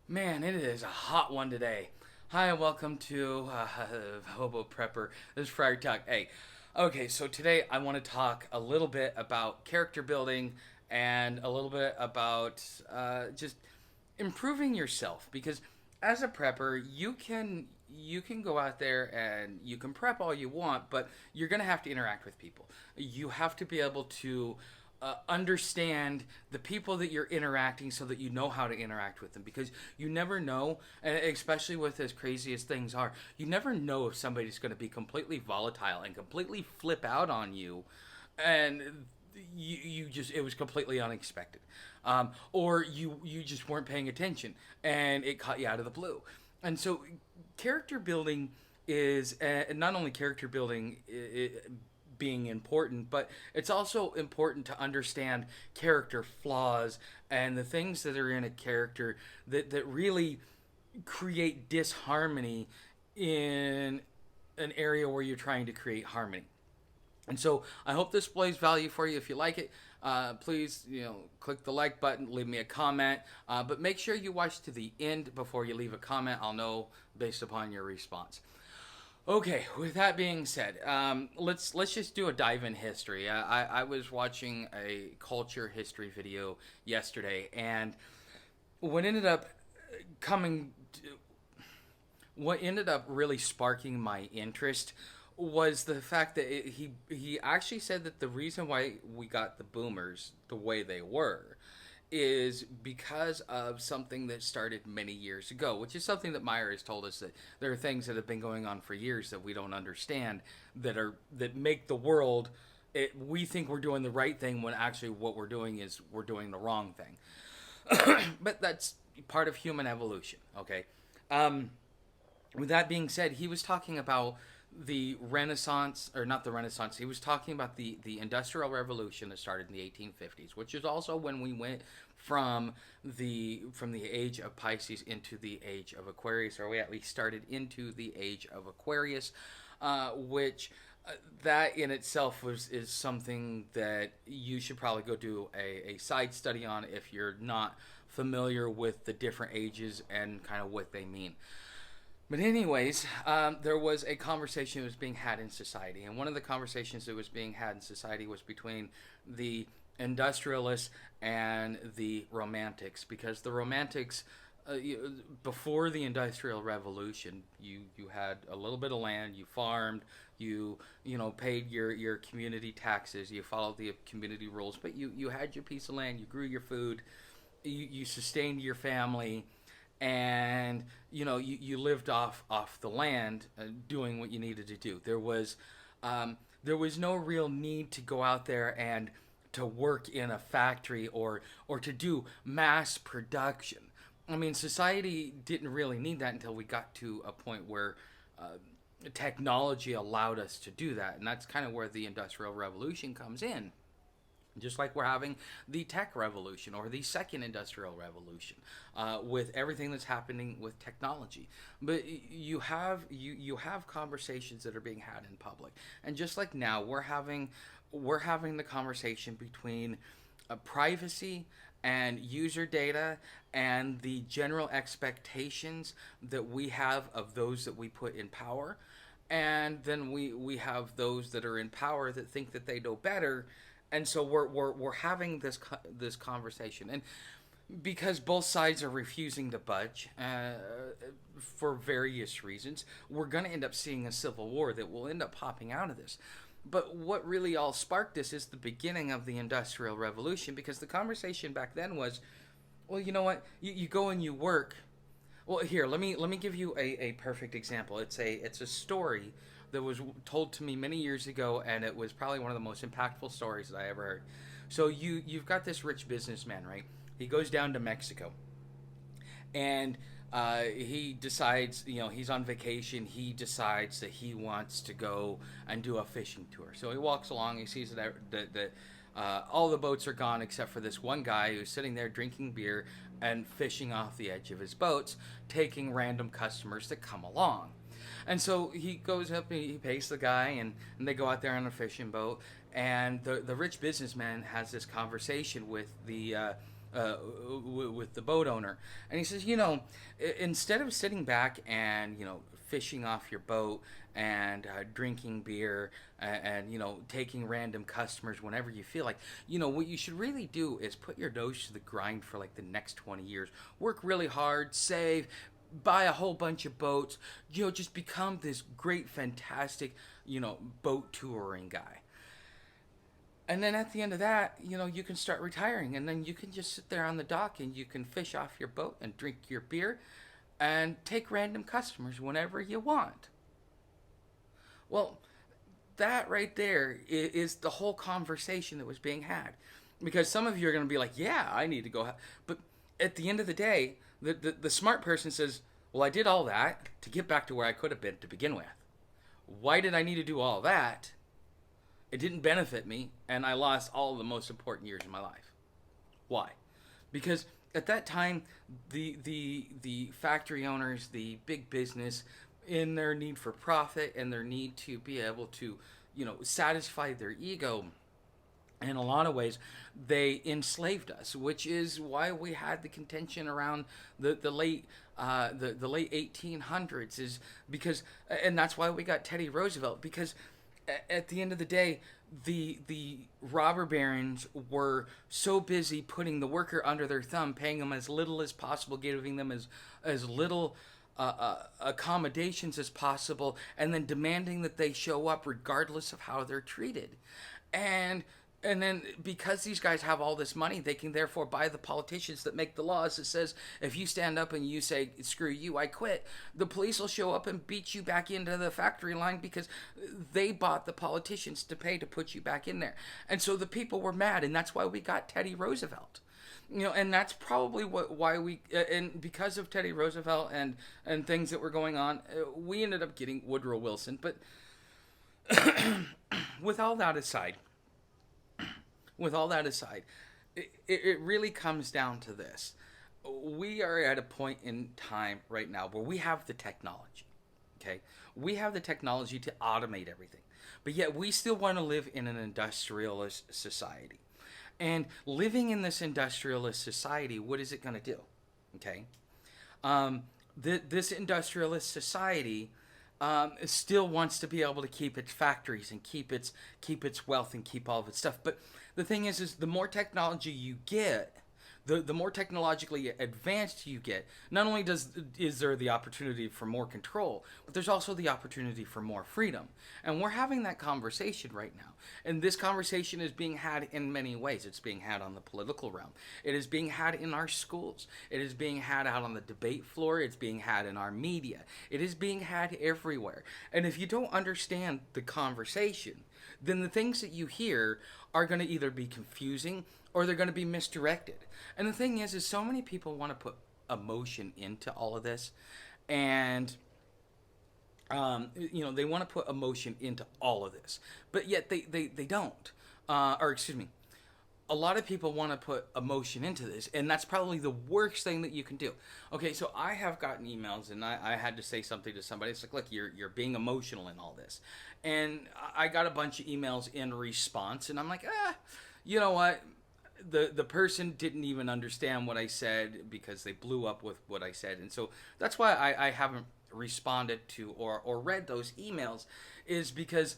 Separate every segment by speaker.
Speaker 1: Man, it is a hot one today. Hi, and welcome to Hobo Prepper. This is Friar Talk. Hey, okay, so today I want to talk a little bit about character building and a little bit about just improving yourself because as a prepper, you can go out there and you can prep all you want, but you're going to have to interact with people. You have to be able to understand the people that you're interacting so that you know how to interact with them because you never know, and especially with as crazy as things are, you never know if somebody's going to be completely volatile and completely flip out on you, and you just it was completely unexpected, or you just weren't paying attention and it caught you out of the blue. And so character building is not only character building being important, but it's also important to understand character flaws and the things that are in a character that really create disharmony in an area where you're trying to create harmony. And so I hope this displays value for you. If you like it, please click the like button, leave me a comment, but make sure you watch to the end before you leave a comment. I'll know based upon your response. Okay, with that being said, let's just do a dive in history. I was watching a culture history video yesterday, and what ended up coming, what ended up really sparking my interest was the fact that he actually said that the reason why we got the boomers the way they were is because of something that started many years ago, which is something that Meyer has told us, that there are things that have been going on for years that we don't understand, that make the world, we think we're doing the right thing when actually what we're doing is we're doing the wrong thing. But that's part of human evolution. Okay. Um, with that being said, he was talking about the Renaissance, or not the Renaissance. He was talking about the Industrial Revolution that started in the 1850s, which is also when we went from the age of Pisces into the age of Aquarius, or we at least started into the age of Aquarius, which that in itself is something that you should probably go do a side study on if you're not familiar with the different ages and kind of what they mean. But anyways, there was a conversation that was being had in society, and one of the conversations that was being had in society was between the industrialists and the romantics, because the romantics, before the industrial revolution, you had a little bit of land, you farmed, you paid your community taxes, you followed the community rules, but you had your piece of land, you grew your food, you sustained your family, and you lived off the land, doing what you needed to do. There was no real need to go out there and to work in a factory or to do mass production. I mean, society didn't really need that until we got to a point where technology allowed us to do that, and that's kind of where the industrial revolution comes in, just like we're having the tech revolution or the second industrial revolution, with everything that's happening with technology. But you have conversations that are being had in public, and just like now we're having the conversation between privacy and user data and the general expectations that we have of those that we put in power, and then we have those that are in power that think that they know better, and so we're having this conversation, and because both sides are refusing to budge, for various reasons, we're going to end up seeing a civil war that will end up popping out of this. But what really all sparked this is the beginning of the Industrial Revolution, because the conversation back then was, well, you know what, you go and you work. Well, here, let me give you a perfect example. It's a story that was told to me many years ago, and it was probably one of the most impactful stories that I ever heard. So you've got this rich businessman, right? He goes down to Mexico, and he decides, he's on vacation. He decides that he wants to go and do a fishing tour. So he walks along. He sees that all the boats are gone except for this one guy who's sitting there drinking beer and fishing off the edge of his boats, taking random customers that come along. And so he goes up and he pays the guy, and they go out there on a fishing boat. And the rich businessman has this conversation with with the boat owner, and he says, instead of sitting back and fishing off your boat and drinking beer and taking random customers whenever you feel like, what you should really do is put your nose to the grind for like the next 20 years, work really hard, save, buy a whole bunch of boats, just become this great, fantastic, boat touring guy. And then at the end of that, you can start retiring, and then you can just sit there on the dock and you can fish off your boat and drink your beer and take random customers whenever you want. Well, that right there is the whole conversation that was being had. Because some of you are going to be like, yeah, I need to go. But at the end of the day, the smart person says, well, I did all that to get back to where I could have been to begin with. Why did I need to do all that? It didn't benefit me, and I lost all of the most important years of my life. Why? Because at that time, the factory owners, the big business, in their need for profit and their need to be able to, satisfy their ego, in a lot of ways, they enslaved us, which is why we had the contention around the late 1800s, is because, and that's why we got Teddy Roosevelt, because at the end of the day, the robber barons were so busy putting the worker under their thumb, paying them as little as possible, giving them as little accommodations as possible, and then demanding that they show up regardless of how they're treated. And then because these guys have all this money, they can therefore buy the politicians that make the laws that says, if you stand up and you say, screw you, I quit, the police will show up and beat you back into the factory line because they bought the politicians to pay to put you back in there. And so the people were mad, and that's why we got Teddy Roosevelt. And that's probably why we, and because of Teddy Roosevelt and things that were going on, we ended up getting Woodrow Wilson. But with all that aside, it really comes down to this. We are at a point in time right now where we have the technology, okay? We have the technology to automate everything, but yet we still want to live in an industrialist society. And living in this industrialist society, what is it going to do? Okay? This industrialist society still wants to be able to keep its factories and keep its wealth and keep all of its stuff. But the thing is the more technology you get, the more technologically advanced you get, not only is there the opportunity for more control, but there's also the opportunity for more freedom. And we're having that conversation right now. And this conversation is being had in many ways. It's being had on the political realm. It is being had in our schools. It is being had out on the debate floor. It's being had in our media. It is being had everywhere. And if you don't understand the conversation, then the things that you hear are going to either be confusing or they're going to be misdirected. And the thing is so many people want to put emotion into all of this, and they want to put emotion into all of this, but yet they don't. Or excuse me, a lot of people want to put emotion into this, and that's probably the worst thing that you can do. Okay, so I have gotten emails, and I had to say something to somebody. It's like, look, you're being emotional in all this. And I got a bunch of emails in response, and I'm like, you know what? The person didn't even understand what I said because they blew up with what I said. And so that's why I haven't responded to or read those emails, is because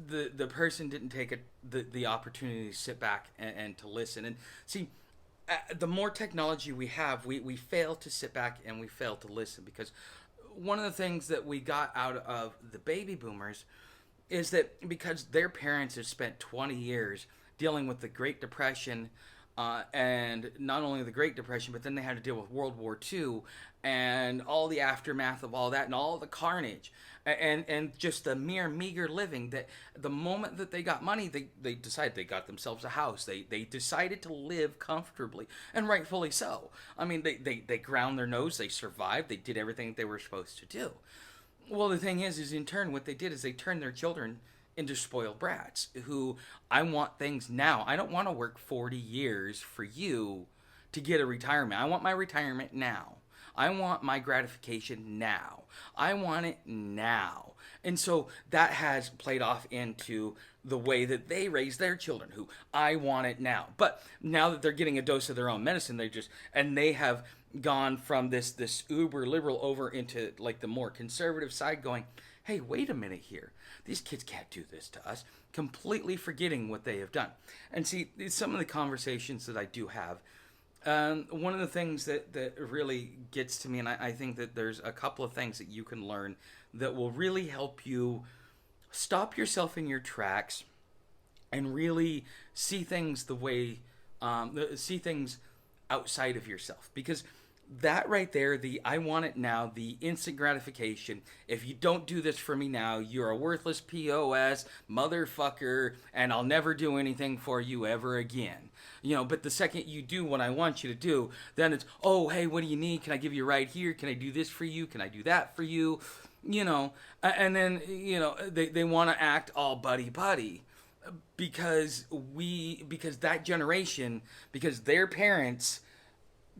Speaker 1: the person didn't take the opportunity to sit back and to listen. And see, the more technology we have, we fail to sit back and we fail to listen, because one of the things that we got out of the baby boomers is that because their parents have spent 20 years dealing with the Great Depression, and not only the Great Depression, but then they had to deal with World War II and all the aftermath of all that and all the carnage and just the mere meager living, that the moment that they got money, they decided they got themselves a house. They decided to live comfortably, and rightfully so. I mean, they ground their nose, they survived, they did everything they were supposed to do. Well, the thing is in turn, what they did is they turned their children into spoiled brats who, I want things now. I don't want to work 40 years for you to get a retirement. I want my retirement now. I want my gratification now. I want it now. And so that has played off into the way that they raise their children, who I want it now. But now that they're getting a dose of their own medicine, they have gone from this uber liberal over into like the more conservative side, going, hey, wait a minute here. These kids can't do this to us, completely forgetting what they have done. And see, some of the conversations that I do have, one of the things that really gets to me, and I think that there's a couple of things that you can learn that will really help you stop yourself in your tracks and really see things the way, see things outside of yourself. Because that right there, the I want it now, the instant gratification, if you don't do this for me now, you're a worthless POS motherfucker, and I'll never do anything for you ever again. But the second you do what I want you to do, then it's, oh, hey, what do you need? Can I give you right here? Can I do this for you? Can I do that for you? And then, they want to act all buddy-buddy because that generation, because their parents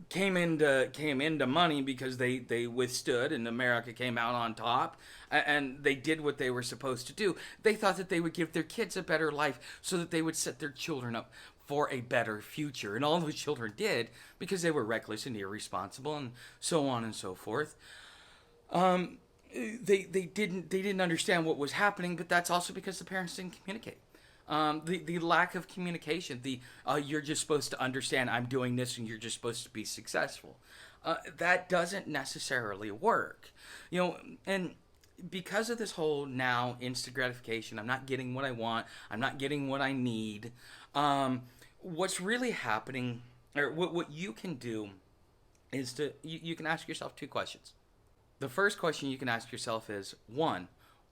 Speaker 1: came into money because they withstood and America came out on top and they did what they were supposed to do. They thought that they would give their kids a better life so that they would set their children up for a better future. And all those children did because they were reckless and irresponsible and so on and so forth. They didn't understand what was happening, but that's also because the parents didn't communicate. The lack of communication, you're just supposed to understand I'm doing this and you're just supposed to be successful. That doesn't necessarily work. And because of this whole now instant gratification, I'm not getting what I want, I'm not getting what I need. What's really happening, or what you can do is you can ask yourself two questions. The first question you can ask yourself is, one,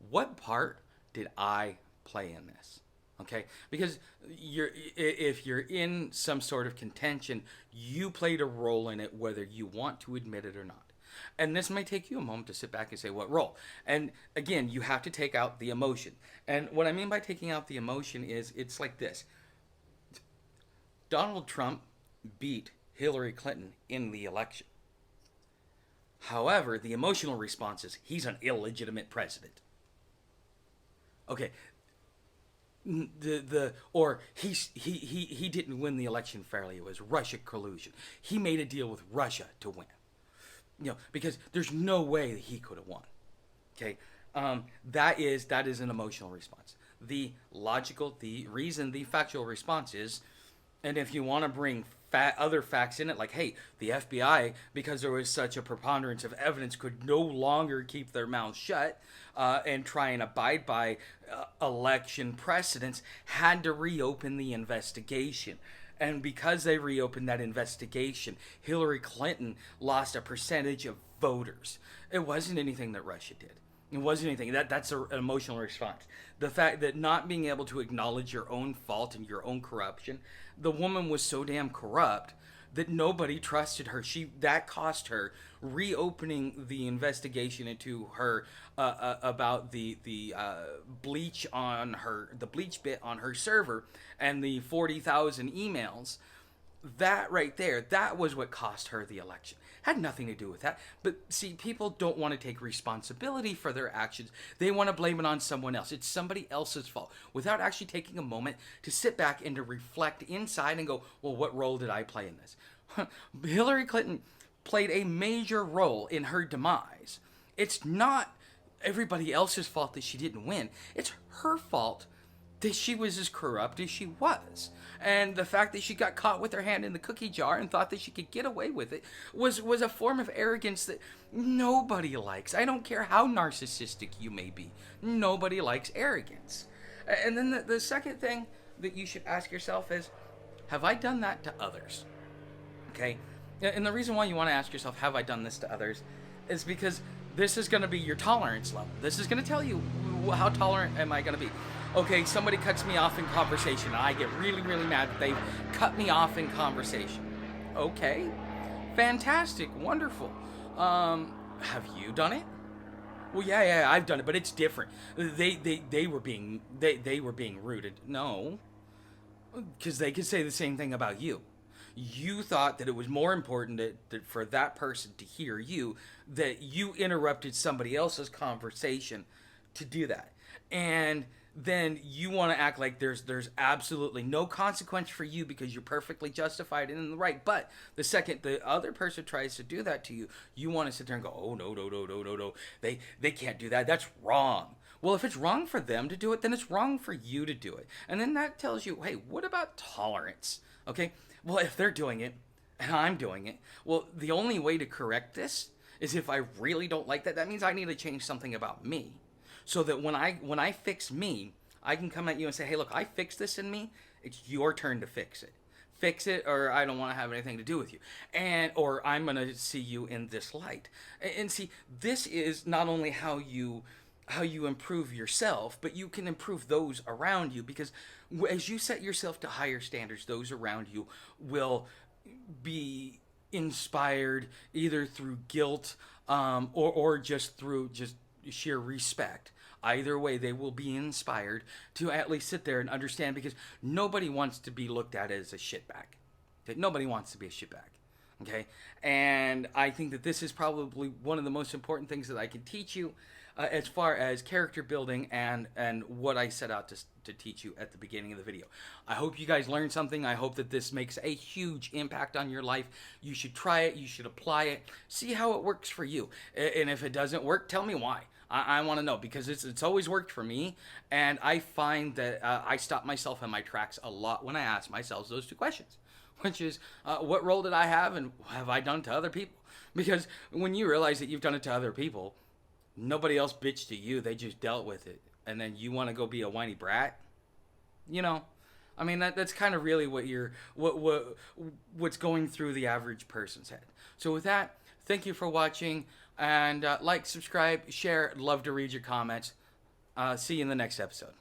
Speaker 1: what part did I play in this? Okay, because if you're in some sort of contention, you played a role in it, whether you want to admit it or not. And this may take you a moment to sit back and say, what role? And again, you have to take out the emotion. And what I mean by taking out the emotion is, it's like this. Donald Trump beat Hillary Clinton in the election. However, the emotional response is, he's an illegitimate president. Okay. He didn't win the election fairly. It was Russia collusion. He made a deal with Russia to win. Because there's no way that he could have won. Okay, that is an emotional response. The logical, the reason, the factual response is, and if you want to bring other facts in it, like, hey, the FBI, because there was such a preponderance of evidence, could no longer keep their mouths shut and try and abide by election precedents, had to reopen the investigation. And because they reopened that investigation, Hillary Clinton lost a percentage of voters. It wasn't anything that Russia did. It wasn't anything. That's an emotional response. The fact that not being able to acknowledge your own fault and your own corruption, the woman was so damn corrupt that nobody trusted her. That cost her reopening the investigation into her about the bleach bit on her server and the 40,000 emails. That right there, that was what cost her the election. Had nothing to do with that. But see, people don't want to take responsibility for their actions. They want to blame it on someone else. It's somebody else's fault, without actually taking a moment to sit back and to reflect inside and go, well, what role did I play in this? Hillary Clinton played a major role in her demise. It's not everybody else's fault that she didn't win. It's her fault that she was as corrupt as she was. And the fact that she got caught with her hand in the cookie jar and thought that she could get away with it was a form of arrogance that nobody likes. I don't care how narcissistic you may be. Nobody likes arrogance. And then the second thing that you should ask yourself is, have I done that to others? Okay? And the reason why you want to ask yourself, have I done this to others, is because this is going to be your tolerance level. This is going to tell you how tolerant am I going to be. Okay, somebody cuts me off in conversation, and I get really, really mad that they've cut me off in conversation. Okay, fantastic, wonderful. Have you done it? Well, yeah, I've done it, but it's different. They were being rude. No, because they could say the same thing about you. You thought that it was more important that for that person to hear you, that you interrupted somebody else's conversation to do that. And then you want to act like there's absolutely no consequence for you because you're perfectly justified and in the right. But the second the other person tries to do that to you, you want to sit there and go, oh no no no no no no, they can't do that. That's wrong. Well, if it's wrong for them to do it, then it's wrong for you to do it. And then that tells you, hey, what about tolerance? Okay, well, if they're doing it and I'm doing it, well, the only way to correct this is if I really don't like that. That means I need to change something about me, so that when I fix me, I can come at you and say, hey, look, I fixed this in me. It's your turn to fix it. Fix it, or I don't want to have anything to do with you, and or I'm gonna see you in this light. And see, this is not only how you improve yourself, but you can improve those around you, because as you set yourself to higher standards, those around you will be inspired either through guilt, or just through just sheer respect. Either way, they will be inspired to at least sit there and understand, because nobody wants to be looked at as a shitbag. Okay? Nobody wants to be a shitbag. Okay? And I think that this is probably one of the most important things that I can teach you, as far as character building and what I set out to teach you at the beginning of the video. I hope you guys learned something. I hope that this makes a huge impact on your life. You should try it. You should apply it. See how it works for you. And if it doesn't work, tell me why. I want to know, because it's always worked for me. And I find that I stop myself in my tracks a lot when I ask myself those two questions, which is, what role did I have and have I done to other people? Because when you realize that you've done it to other people, nobody else bitched to you. They just dealt with it. And then you want to go be a whiny brat? You know? I mean, that's kind of really what's going through the average person's head. So with that, thank you for watching. And like, subscribe, share. Love to read your comments. See you in the next episode.